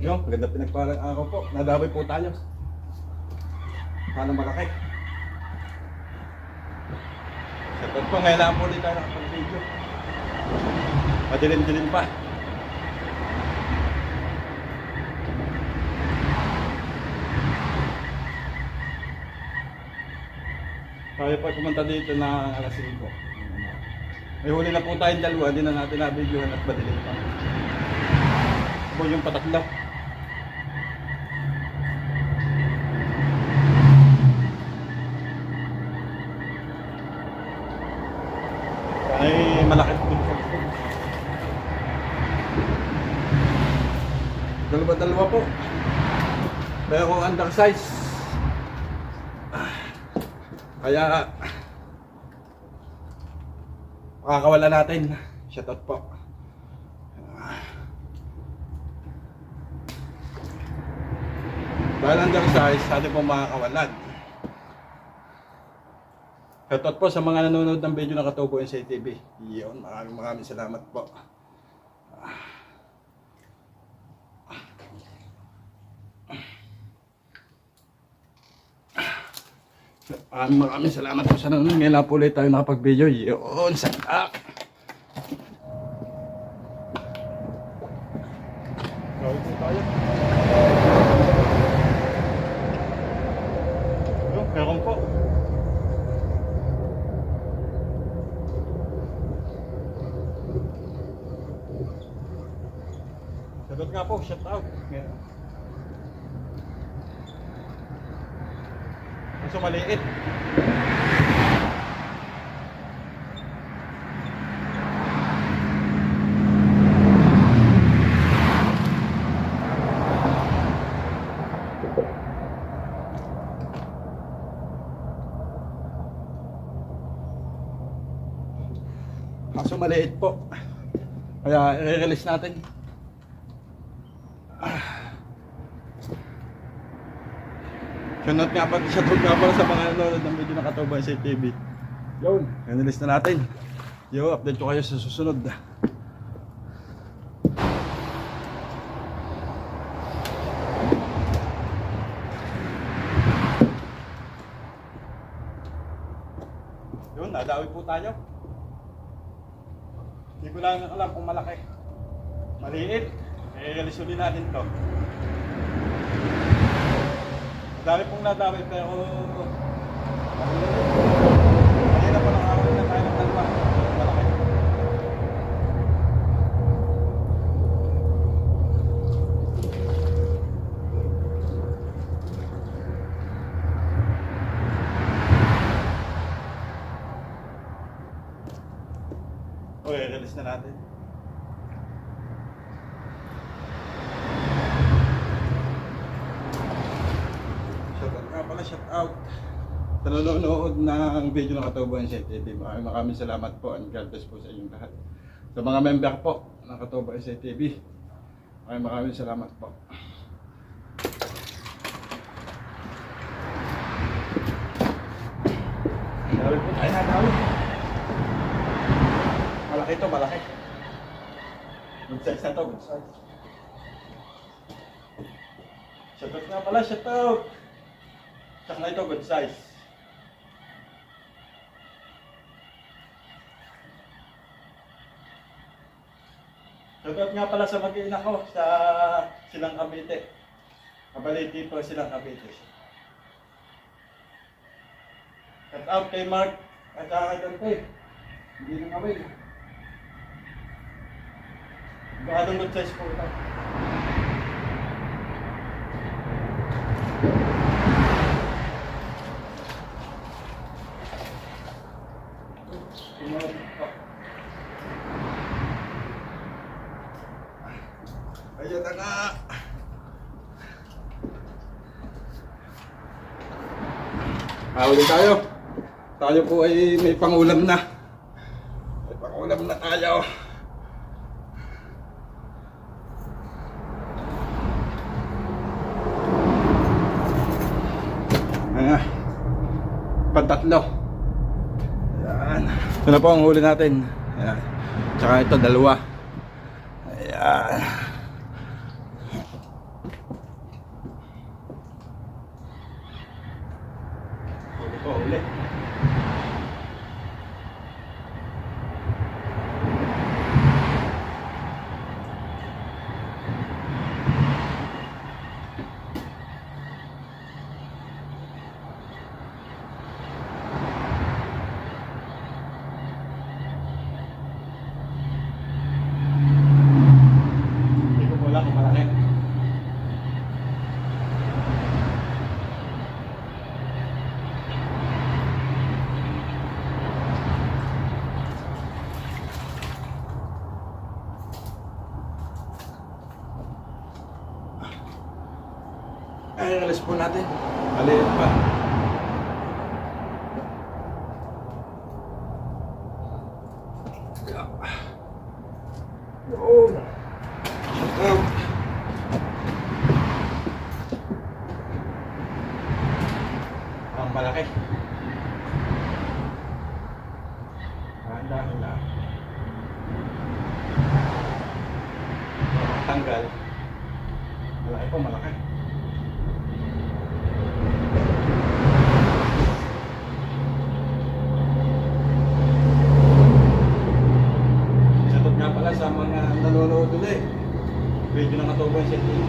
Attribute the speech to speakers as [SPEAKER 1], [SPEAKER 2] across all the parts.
[SPEAKER 1] Yung, maganda pinagpalang araw po. Nadabay po tayo. Sana malaki. Shoutout po, ngayon lang po ulit tayo nakapag-video. Madilim-dilim pa. Kaya pa pumunta dito na alas 5. May huli na po tayong dalawa, di na natin na-videohan at madilim pa. Ito yung patakla. Ay malaki po dito. Dalawa-dalawa po. Pero undersize. Kaya makakawala natin. Shoutout po. Dahil undersize, atin po makakawalan. Shoutout po sa mga nanonood ng video ng Katubo NC TV. Yun, maraming salamat po. Maraming salamat po sa nanonood. Ngayon lang po ulit tayo nakapag-video. Yun, sadak. Gawin po tayo. Yun, meron po. Sagot nga po, shout out. Kaso maliit. Kaso maliit po. Kaya i-release natin. Shoutout nga pala sa mga nanonood ng video ng Katubo NC TV. Yun, i-release na natin. Yo, update ko kayo sa susunod. Yun, nadawi po tayo. Hindi ko lang alam kung malaki. Maliit. I-release ulit natin to. Dami pong nadami pero kanina pa lang awal na tayo ng dalawa. Malaki. Okay, release na natin. Shout out sa nanonood ng video ng Katubo NC TV. Maraming salamat po and God bless po sa inyong lahat. Sa mga member po ng Katubo NC TV, maraming salamat po. Dawit po tayo na dawit. Malaki ito, malaki. Good size na to, good size. Shout out nga pala, shout out. Tsaka na ito, good size. Shoutout nga pala sa mag-iina ko sa Silang Cavite. Kabaliti po Silang Cavite. Shoutout kay Mark at saka kay Dante. Hindi nang away. Bakadong good size po ito. Ayan na nga. Huli tayo. Tayo po ay may pangulam na. May pangulam na tayo. Pantatlo. Ayan. Ito na po ang huli natin. Ayan. Tsaka ito, dalawa. Ayan. Ay, alis po natin. Maliit pa. Oh. Shut up. Ang malaki. Dahan lang. Tanggal. Malaki po, malaki. Shoutout nga pala sa mga nanonood ulit. Video ng Katuban sa TV.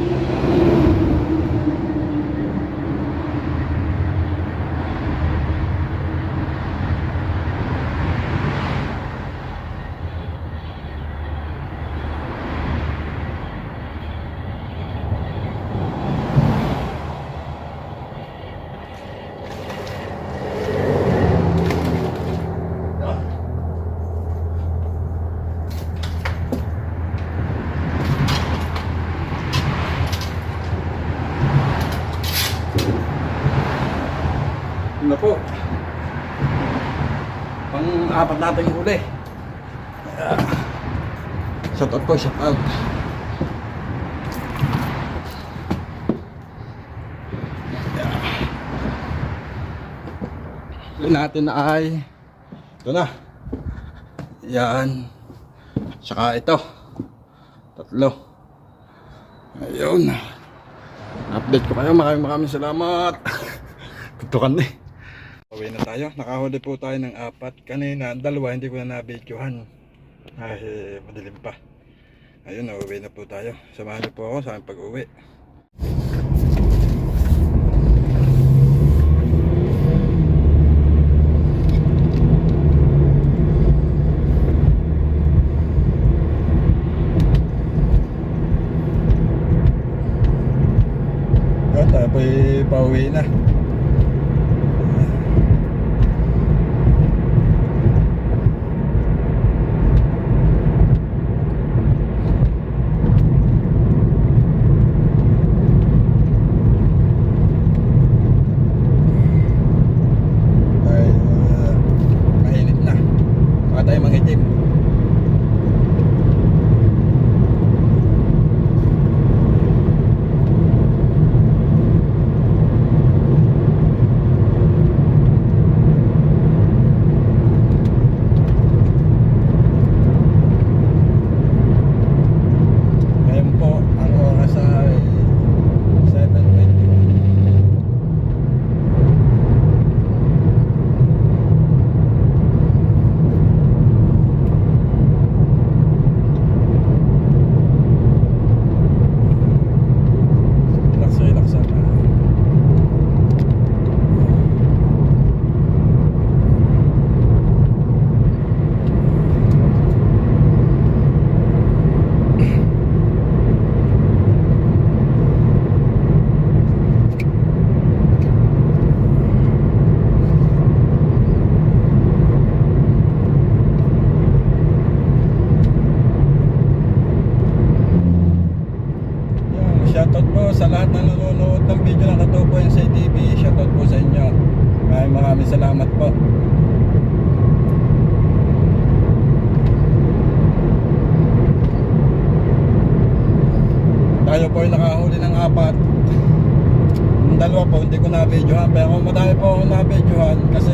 [SPEAKER 1] Ano po? Pang-apat natin yung huli. Shout out po, shout out. Huli natin ay ito na. Yan. Saka ito. Tatlo. Ayun. Update ko kayo. Maraming salamat. Tutukan eh. Uwi na tayo. Nakahuli po tayo ng 4. Kanina, 2 hindi ko na nabidyohan. Madilim pa. Ayun, uwi na po tayo. Samahan niyo po ako sa aming pag-uwi. Tayo po pauwi na. Shoutout po sa lahat na nanonood ng video ng Katuban sa TV. Shoutout po sa inyo. Maraming salamat po. Tayo po ay nakahuli ng 4. Yung 2 po hindi ko na-videohan, pero madami po akong na-videohan kasi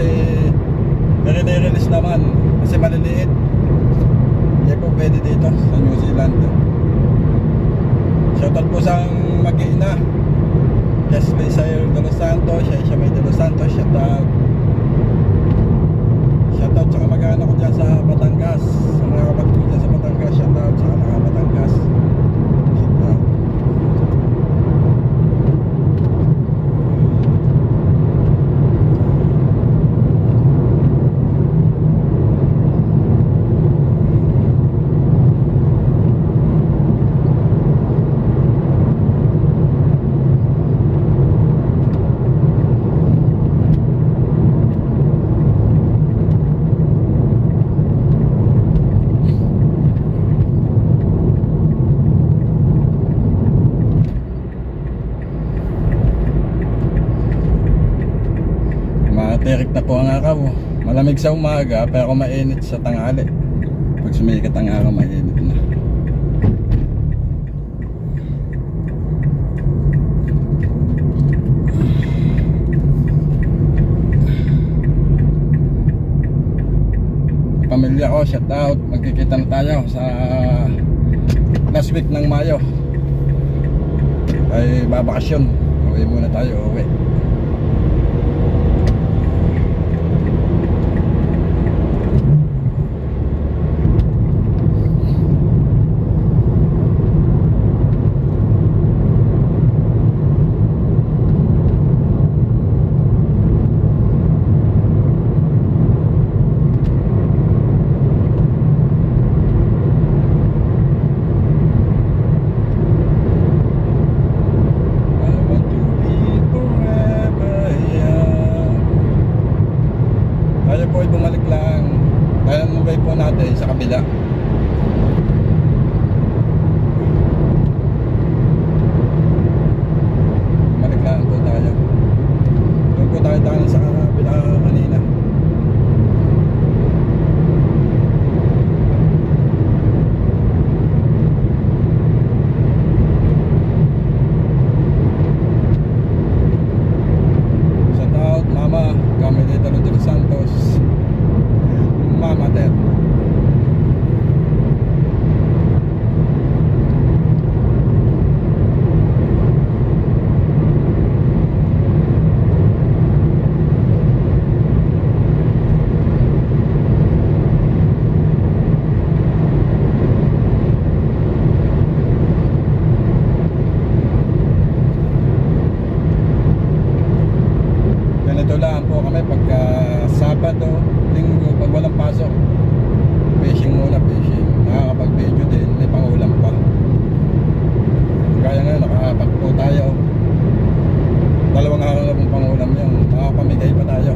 [SPEAKER 1] nire-release naman kasi maliliit. Hindi po pwede dito sa New Zealand. Shoutout po sa mag-iina Kesley Sayer de los Santos, siya may de los Santos. Shoutout sa kamag-anak ko dyan sa Batangas, sa mga kapatid ko dyan sa Batangas. Shoutout sa mga Batangas. Shoutout. Tirik na po ang araw. Malamig sa umaga pero mainit sa tanghali. Pag sumikat ang araw, mainit na. Pamilya ko, shout out. Magkikita na tayo sa last week ng Mayo. Ay babakasyon. Uwi muna tayo, uwi. Po ay bumalik lang dahil ang mobile po natin sa kabila. Bumalik lang po tayo. Doon po tayo sa kabila kanina. Shout out mama kami dito ng Santos. Mama Ted. Ganito lang po kami pagka Sabado, Linggo, pag walang pasok, fishing muna, fishing. Nakakapag-video din, may pangulam pa. Kaya ngayon, nakakapag po tayo. 2 araw na pong pangulam yun, makakapamigay pa tayo.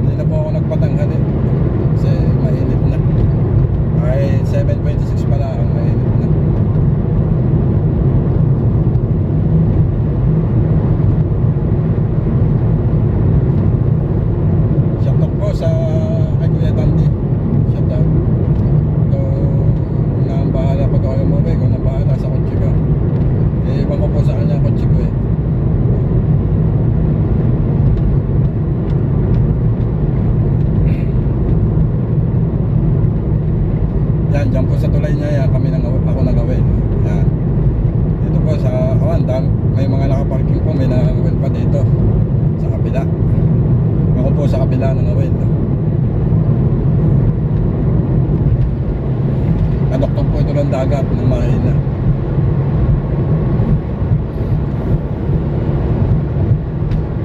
[SPEAKER 1] Hindi na po ako nagpatanghali kasi mainit na. Ay 7:26 pala, mainit na. Sa kay Kuya Tandy, shout out. Ikaw na ang bahala pag ako umuwi, ikaw na ang bahala sa kotse ko. Eh, ibang ko po sa kanya ang kotse ko eh. Yan, dyan po sa tulay niya yan, ako nagawin. Yan. Dito po sa Kawandang, may mga nakaparking po, may nakagawin pa dito sa kabila. Ako po sa kabila ng awin. Kadoktong po ito ng dagat ng Marina.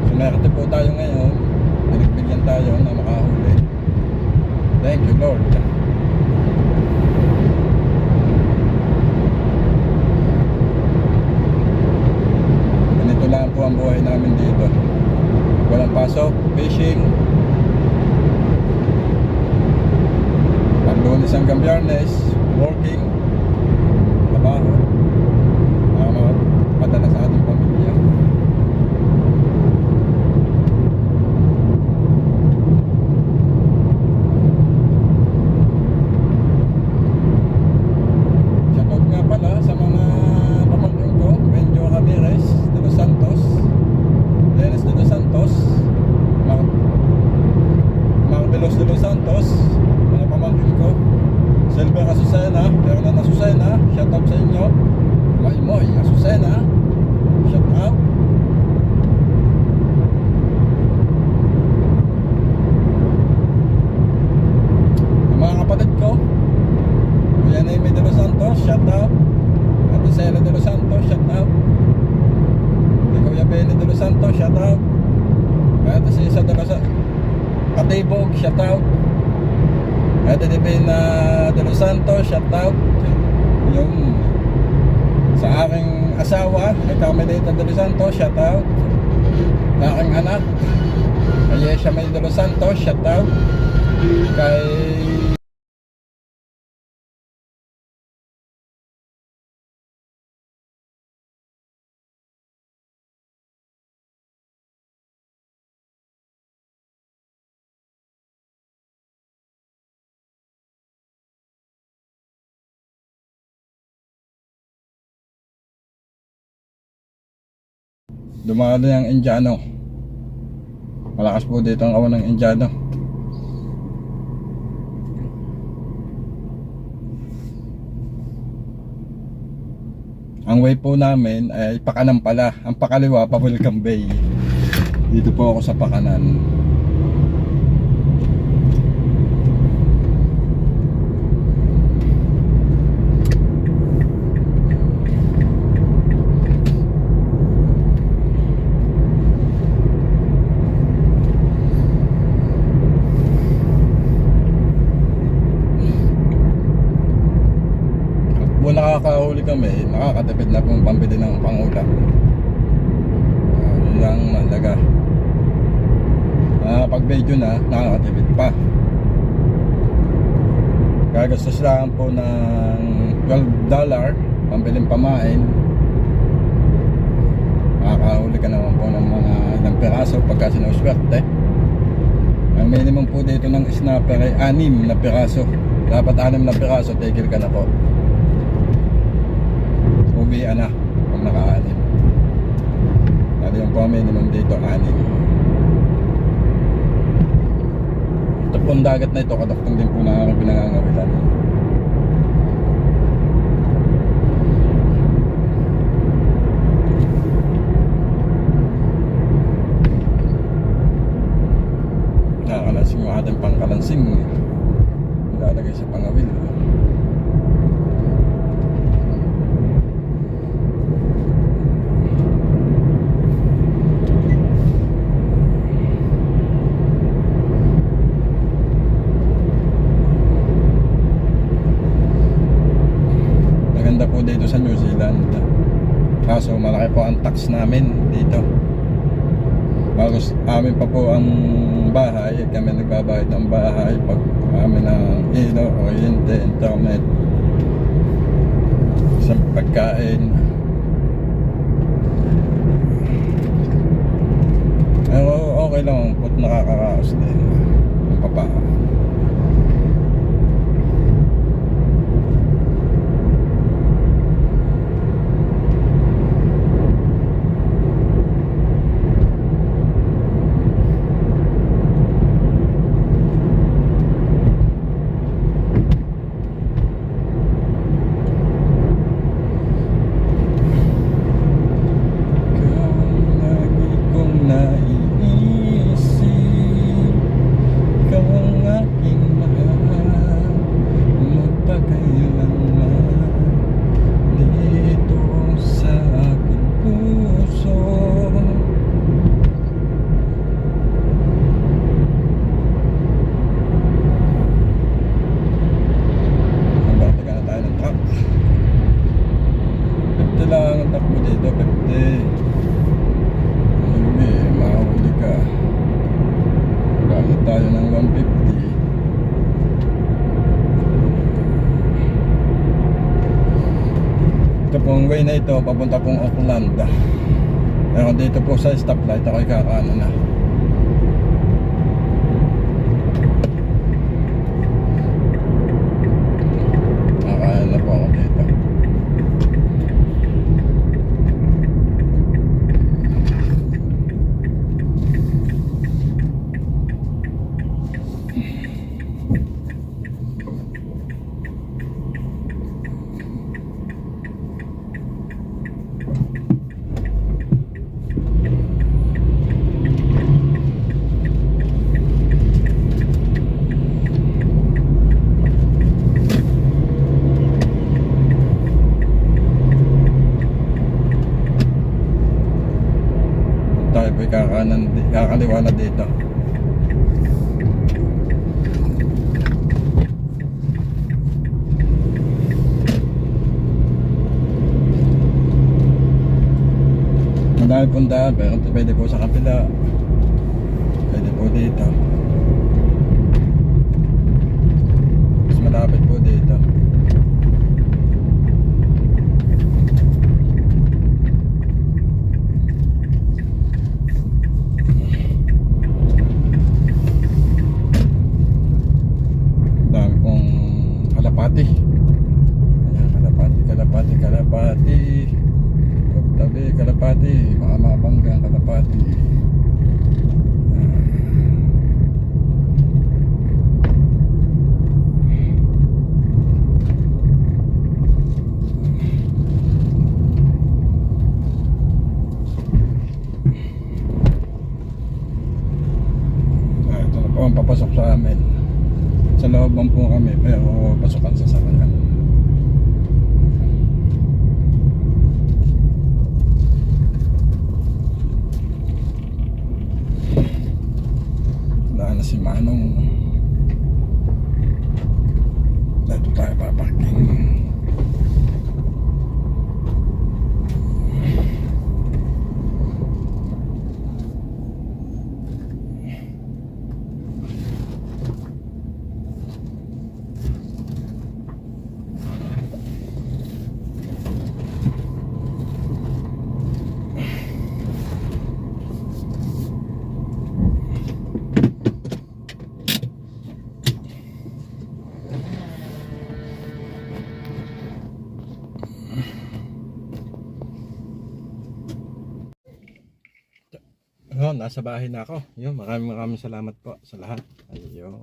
[SPEAKER 1] Sumerte po tayo ngayon. Pinagbigyan tayo na makahuli. Thank you Lord. Ganito lang po ang buhay namin dito. Walang pasok, fishing. Pag-Lunes hanggang Biyernes, working, trabaho, padala sa ating pamilya. Shoutout nga pala sa mga pamangkin ko, Benjo Ramirez de los Santos, Dennis de los Santos, Marbelos de los Santos, mga pamangkin ko, Silver Azucena, Fernan Azucena, shout out sa inyo. Maimoy Azucena, shout out. Mga kapatid ko, Kuya Nemi de los Santos, shout out. Ate Sela de los Santos, shout out. Kuya Benny de los Santos, shout out. Ate Cisa de los Katibog, shout out. Ate Divina de los Santos, shout out. Yung sa aking asawa, kay Carmelita de los Santos, shout out. Aking anak, Ayesha May de los Santos, shout out. Kay Dumalo yung Indiano. Malakas po dito ang awan ng Indiano. Ang way po namin ay Pakanan pala. Ang pakaliwa, Pabulcam Bay. Dito po ako sa Pakanan. Kung nakakahuli kami, nakakatipid na pong pambili ng pangulam. Yun lang mahalaga. Pag video na, nakakatipid pa. Gagastos lang po ng $12 pambiling pamain. Nakakahuli ka naman po ng mga ilang piraso pagka sinuswerte. Ang minimum po dito ng snapper ay 6 na piraso. Dapat 6 na piraso, tigil ka na po. Uwian na kung naka-6. Kaya yung po minimum dito 6. Ito pong dagat na ito, kadoktong din po na aking pinangangawilan. Nakakalansing yung ating pangkalansing. Ilalagay sa pangawil. Po dito sa New Zealand, kaso malaki po ang tax namin dito. Bagos amin pa po ang bahay, kami nagbabayad ng bahay pag amin ng ilaw, kuryente, internet, sa pagkain. Pero okay lang po, nakakaraos din ang papa. Pong way na ito papunta pong Auckland. Pero dito po sa stoplight ako'y kakaano na. Kakaano na po ako dito. Tayo po'y kakaliwa na dito. Madami pong daan, pero pwede po sa kapila, pwede po dito, mas malapit po dito. Dami pong kalapati. Ayan, kalapati. tabi kalapati, baka mabangga ang kalapati. Ito na po ang papasok sa amin. Sa looban po kami, pero pasukan sa sakalan. Wala na si Manong. Dito tayo paparking. Oh, nasa bahay na ako. Yun, maraming salamat po sa lahat. Ayun.